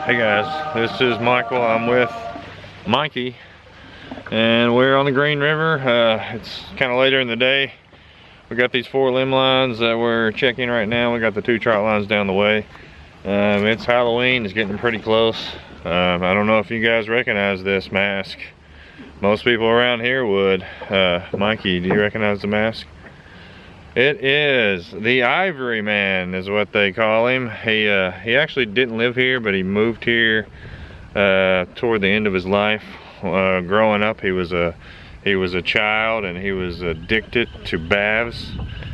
Hey guys, this is Michael. I'm with Mikey and we're on the Green River. It's kind of later in the day. We got these 4 limb lines that we're checking right now. We got the 2 trot lines down the way. It's Halloween, it's getting pretty close. I don't know if you guys recognize this mask. Most people around here would. Mikey, do you recognize the mask? It is the Ivory Man is what they call him. He actually didn't live here, but he moved here toward the end of his life. Growing up, he was a child and he was addicted to baths.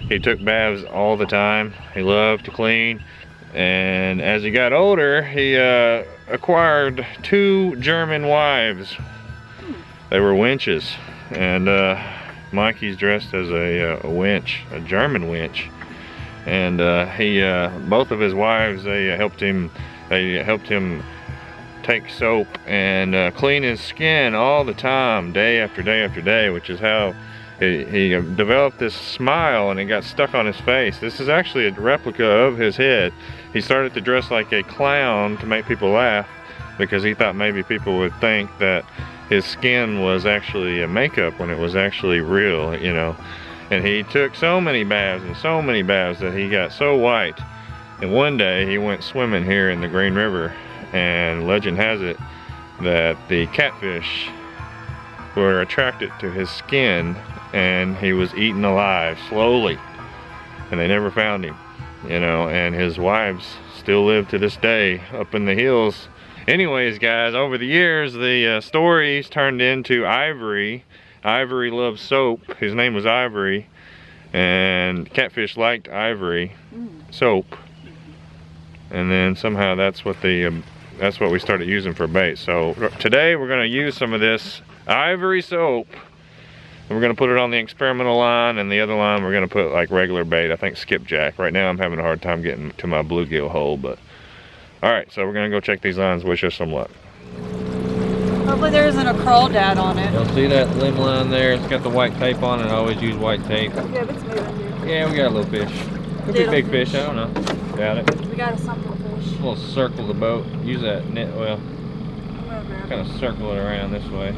He took baths all the time. He loved to clean. And as he got older, he acquired 2 German wives. They were winches, and Mikey's dressed as a winch, a German winch, and both of his wives, they helped him take soap and clean his skin all the time, day after day after day, which is how he developed this smile, and it got stuck on his face. This is actually a replica of his head. He started to dress like a clown to make people laugh because he thought maybe people would think that his skin was actually a makeup when it was actually real, you know. And he took so many baths and so many baths that he got so white. And one day he went swimming here in the Green River, and legend has it that the catfish were attracted to his skin and he was eaten alive slowly, and they never found him, you know. And his wives still live to this day up in the hills. Anyways, guys, over the years, the stories turned into Ivory. Ivory loved soap. His name was Ivory, and catfish liked Ivory soap. And then somehow that's what we started using for bait. So today we're going to use some of this Ivory soap, and we're going to put it on the experimental line, and the other line we're going to put like regular bait. I think skipjack. Right now I'm having a hard time getting to my bluegill hole, but. Alright, so we're gonna go check these lines. Wish us some luck. Hopefully there isn't a crawdad on it. You'll see that limb line there. It's got the white tape on it. I always use white tape. Yeah, but it's moving here. Yeah, we got a little fish. Could be big fish, I don't know. Got it. We got a something fish. We'll circle the boat. Use that net, well, kind of circle it around this way.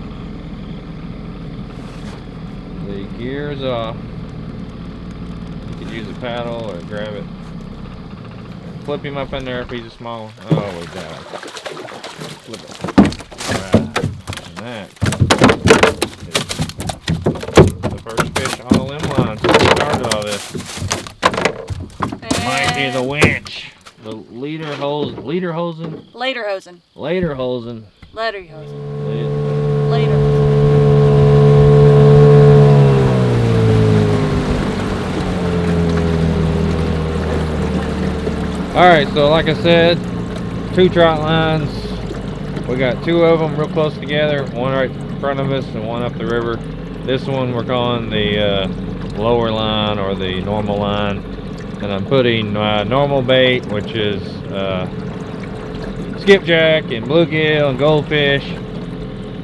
The gear is off. You could use a paddle or grab it. Flip him up in there if he's a small one. Oh, we got it. Flip it. Alright. And that is the first fish on the limb line. So we started all this. Mikey the winch. The lederhosen. Lederhosen. Alright, so like I said, 2 trot lines. We got 2 of them real close together, one right in front of us and one up the river. This one we're calling the lower line or the normal line. And I'm putting normal bait, which is skipjack and bluegill and goldfish.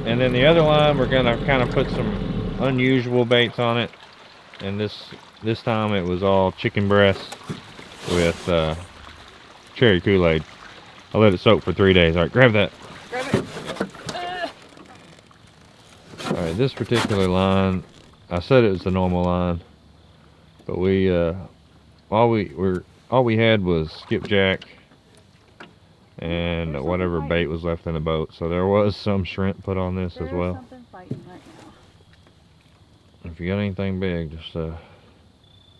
And then the other line we're gonna kind of put some unusual baits on it. And this time it was all chicken breast with cherry Kool-Aid. I let it soak for 3 days. All right, grab that. Grab it. All right, this particular line, I said it was the normal line, but all we had was skipjack and whatever bait was left in the boat. So there was some shrimp put on this as well. Something fighting right now. If you got anything big, just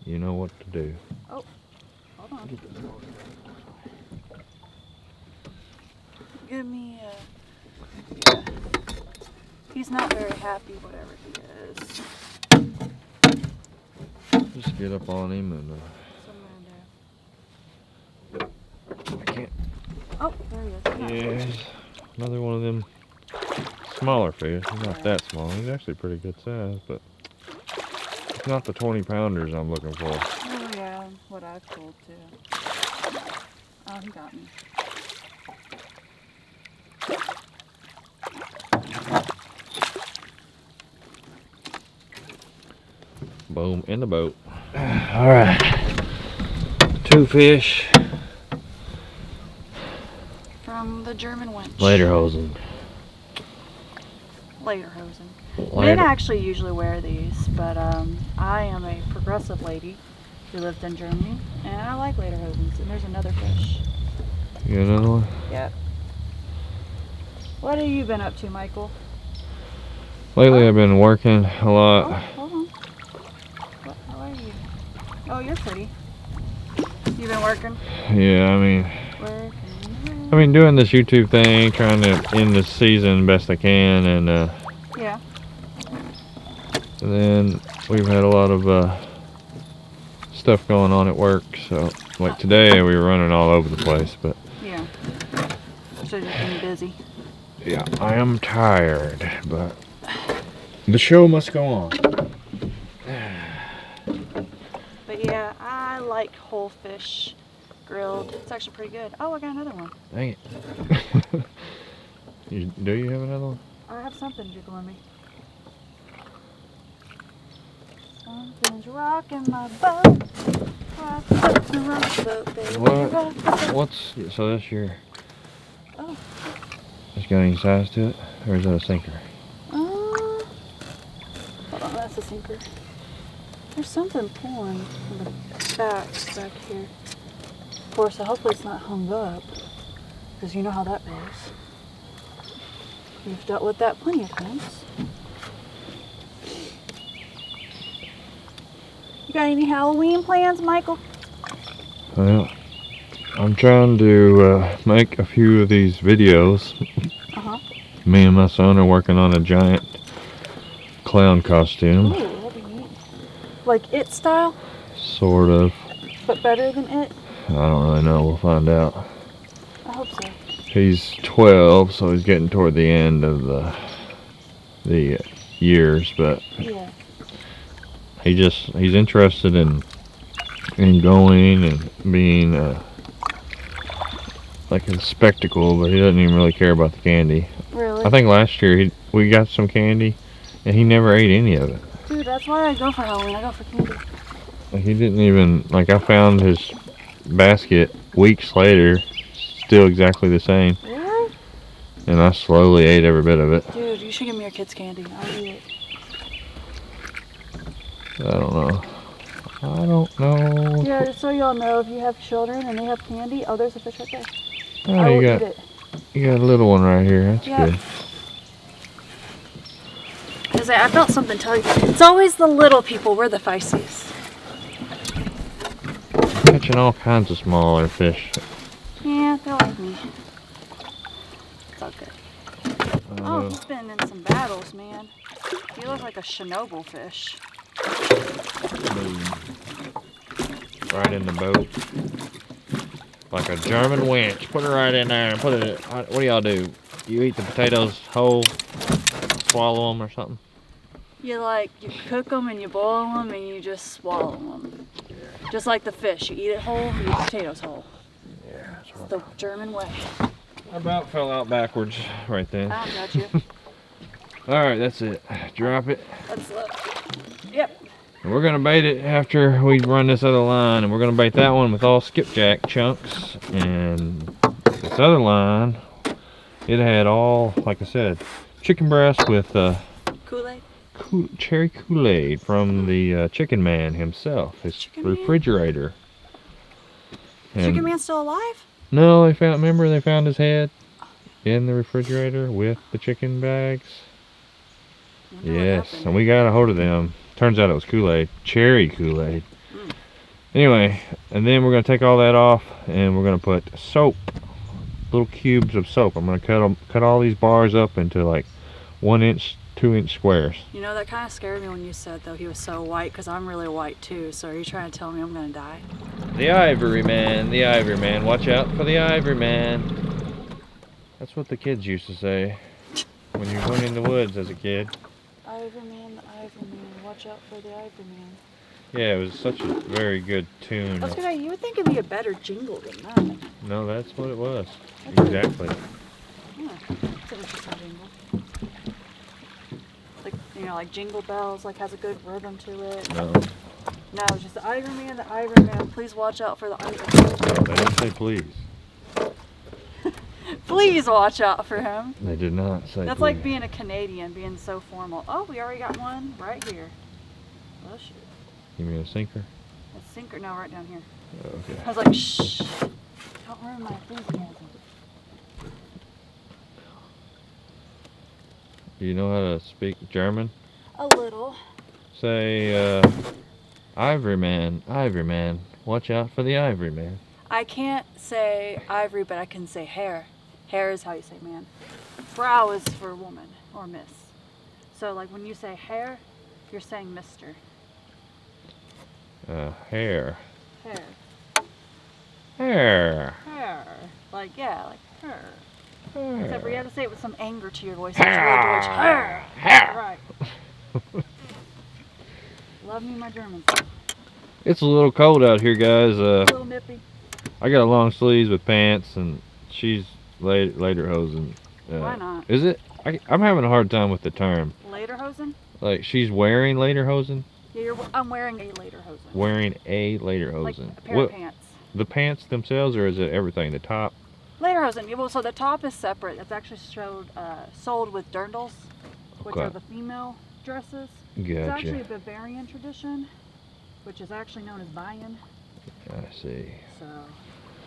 you know what to do. Oh, hold on. Give me yeah. He's not very happy, whatever he is. Just get up on him and Somewhere I can't. Oh, there he is. Yeah, another one of them smaller fish. He's not that small. He's actually pretty good size, but it's not the 20-pounders I'm looking for. Oh yeah, what I've pulled too. Oh, he got me. Boom, in the boat. All right, 2 fish from the The German winch. Lederhosen. Lederhosen. Men actually usually wear these, but I am a progressive lady who lived in Germany, and I like lederhosens. And there's another fish. You got another one? Yep. What have you been up to, Michael? Lately I've been working a Oh, lot. hold on. How are you? Oh, you're pretty. You been working? Yeah, I mean, Working. I've been doing this YouTube thing, trying to end the season best I can, and Yeah. then we've had a lot of stuff going on at work. So, like today, we were running all over the place. But Yeah. So you've been busy. yeah, I am tired, but the show must go on. But yeah, I like whole fish grilled. It's actually pretty good. Oh, I got another one. Dang it! Do you have another one? I have something jiggling me. Something's rocking my boat. Rock the boat, baby. What? Rock the boat. What's so that's your? Oh. It's got any size to it, or is that a sinker? Hold on, that's a sinker. There's something pulling from the back here. Of course, hopefully it's not hung up, because you know how that goes. You've dealt with that plenty of times. You got any Halloween plans, Michael? Well, I'm trying to make a few of these videos. Uh-huh. Me and my son are working on a giant clown costume. Ooh, that'll be neat. Like It style, Sort of. but better than It? I don't really know. We'll find out. I hope so. He's 12, so he's getting toward the end of the years, but Yeah. he's interested in going and being like a spectacle, but he doesn't even really care about the candy. Really? I think last year we got some candy and he never ate any of it. Dude, that's why I go for Halloween. I go for candy. Like he didn't even, like I found his basket weeks later, still exactly the same, Really? and I slowly ate every bit of it. Dude, you should give me your kids' candy. I'll eat it. I don't know. I don't know. Yeah, just so y'all know, if you have children and they have candy, oh, there's a fish right there. Oh, I will you eat got it. you got a little one right here. That's Yeah. good. I felt something tell you. It's always the little people. We're the feisties. Catching all kinds of smaller fish. Yeah, they're like me. It's all good. Oh, he's been in some battles, man. He looks like a Chernobyl fish. Right in the boat. Like a German winch. Put it right in there and put it. What do y'all do? You eat the potatoes whole, swallow them or something? You cook them and you boil them and you just swallow them. Just like the fish. You eat it whole, you eat potatoes whole. Yeah, that's It's the German way. I about fell out backwards right then. I got you. Alright, that's it. Drop it. Let's look. Yep. And we're gonna bait it after we run this other line, and we're gonna bait that one with all skipjack chunks. And this other line, it had all, like I said, chicken breast with Kool-Aid? cherry Kool-Aid from the Chicken Man himself, his Chicken Man? refrigerator. And Chicken Man's still alive? no, remember they found his head in the refrigerator with the chicken bags? Yes, and we got a hold of them. Turns out it was Kool-Aid, cherry Kool-Aid. Anyway, and then we're gonna take all that off, and we're gonna put soap, little cubes of soap. I'm gonna cut all these bars up into like 1 inch, 2 inch squares. You know, that kind of scared me when you said, though, he was so white, because I'm really white, too. So are you trying to tell me I'm going to die? The Ivory Man, the Ivory Man. Watch out for the Ivory Man. That's what the kids used to say when you went in the woods as a kid. Ivory Man, watch out for the Ivory Man. Yeah, it was such a very good tune. That's good. You would think it'd be a better jingle than that. No, that's what it was. That's Exactly. Yeah, it's an interesting jingle. Like, you know, like Jingle Bells, like has a good rhythm to it. No, No, it's just the Ivory Man, the Ivory Man. Please watch out for the Ivory Man. they didn't say please. Please watch out for him. They did not say. That's like being a Canadian, being so formal. Oh, we already got one right here. Oh shoot. Give me a sinker. A sinker? No, right down here. Okay. I was like, shh. Don't ruin my enthusiasm. Do you know how to speak German? A little. Say, Ivory Man, Ivory Man. Watch out for the Ivory Man. I can't say ivory, but I can say hair. Hair is how you say man. Frau is for woman or miss. So like when you say hair, you're saying mister. Hair. Hair. Hair. Hair. Like, yeah, like hair. Hair. Except for you have to say it with some anger to your voice. It's real Deutsch. Hair. Hair. Right. Love me my Germans. It's a little cold out here, guys. A little nippy. I got long sleeves with pants, and she's lederhosen. Why not? Is it? I'm having a hard time with the term. Lederhosen? Like, she's wearing lederhosen? Yeah, I'm wearing a lederhosen. Wearing a lederhosen. Like a pair of pants. The pants themselves, or is it everything? The top? Lederhosen. Yeah, well, so the top is separate. It's actually sold with dirndls, which Okay. are the female dresses. Gotcha. It's actually a Bavarian tradition, which is actually known as Bayern. I see. So,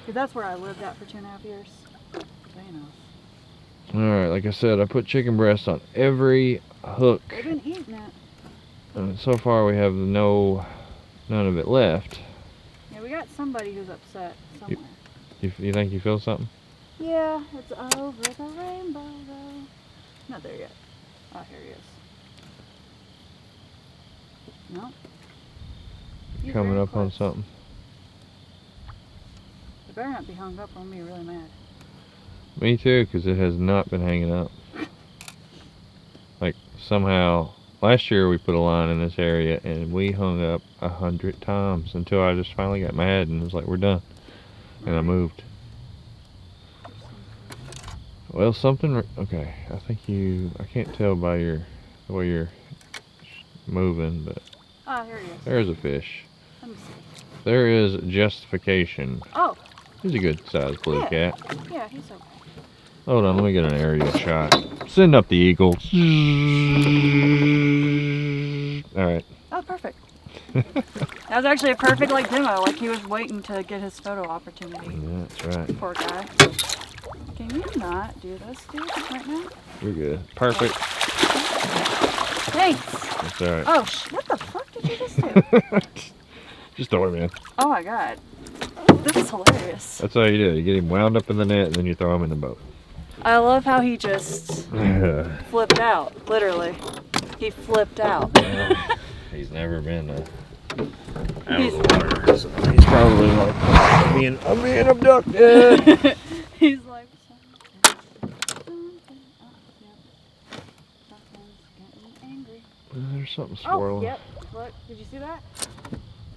because that's where I lived at for 2.5 years. So, you know. Alright, like I said, I put chicken breast on every hook. They've been eating it. And so far we have none of it left. Yeah, we got somebody who's upset somewhere. You think you feel something? Yeah, it's over the rainbow though. Not there yet. Oh, here he is. No. He's Coming very up on close. something. It better not be hung up on me really mad. Me too, because it has not been hanging up. Like, somehow, last year we put a line in this area and we hung up 100 times until I just finally got mad and was like, we're done. And I moved. Well, something, okay, I think I can't tell by the way you're moving, but Oh, here he is. there's a fish. Let me see. There is justification. Oh, He's a good sized blue Yeah. cat. yeah, he's okay. Hold on, let me get an aerial shot. Send up the eagle. Alright. Oh, perfect. That was actually a perfect like demo. Like he was waiting to get his photo opportunity. Yeah, that's right. Poor guy. Can you not do this, dude, right now? You're good. Perfect. Thanks. That's alright. Oh, what the fuck did you just do? Just throw him in. Oh my god. This is hilarious. That's all you do. You get him wound up in the net and then you throw him in the boat. I love how he just flipped out. Literally. He flipped out. He's never been out He's- of the water. So he's probably like, I'm being abducted. He's like, something's getting angry. There's something Oh, swirling. yep. Look, did you see that?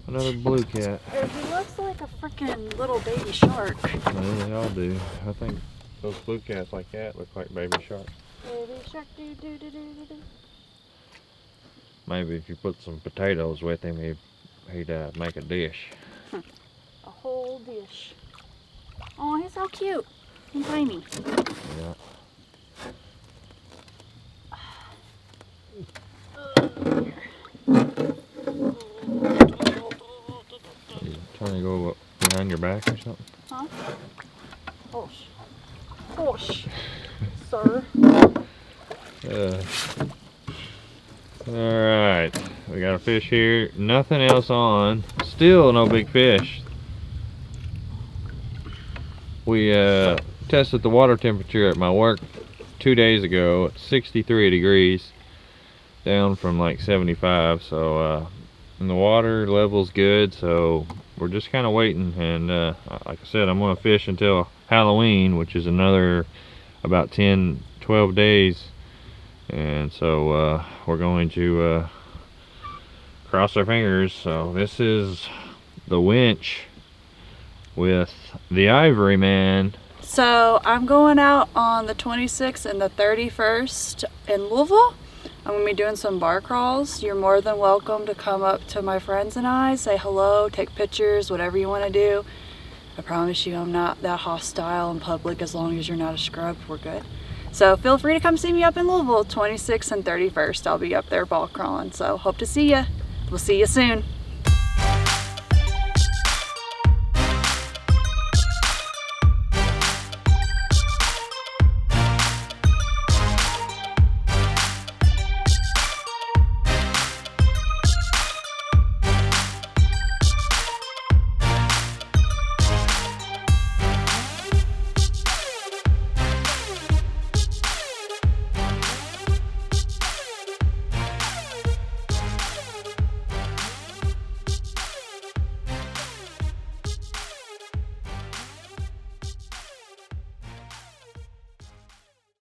Another blue cat. He looks like a freaking little baby shark. Yeah, they all do. I think those blue cats like that look like baby sharks. Baby shark, do do do do do do. Maybe if you put some potatoes with him, he'd make a dish. A whole dish. Oh, he's so cute and tiny. Yeah. You trying to go up behind your back or something? Huh? Hush. Hush. Sir. Alright, we got a fish here. Nothing else on. Still no big fish. We tested the water temperature at my work 2 days ago at 63 degrees. Down from like 75, so and the water level's good, so we're just kind of waiting. And like I said, I'm going to fish until Halloween, which is another about 10-12 days. And so we're going to cross our fingers. So this is the winch with the Ivory Man. So I'm going out on the 26th and the 31st in Louisville. I'm going to be doing some bar crawls. You're more than welcome to come up to my friends and I, say hello, take pictures, whatever you want to do. I promise you I'm not that hostile in public. As long as you're not a scrub, we're good. So feel free to come see me up in Louisville, 26th and 31st. I'll be up there ball crawling. So hope to see you. We'll see you soon.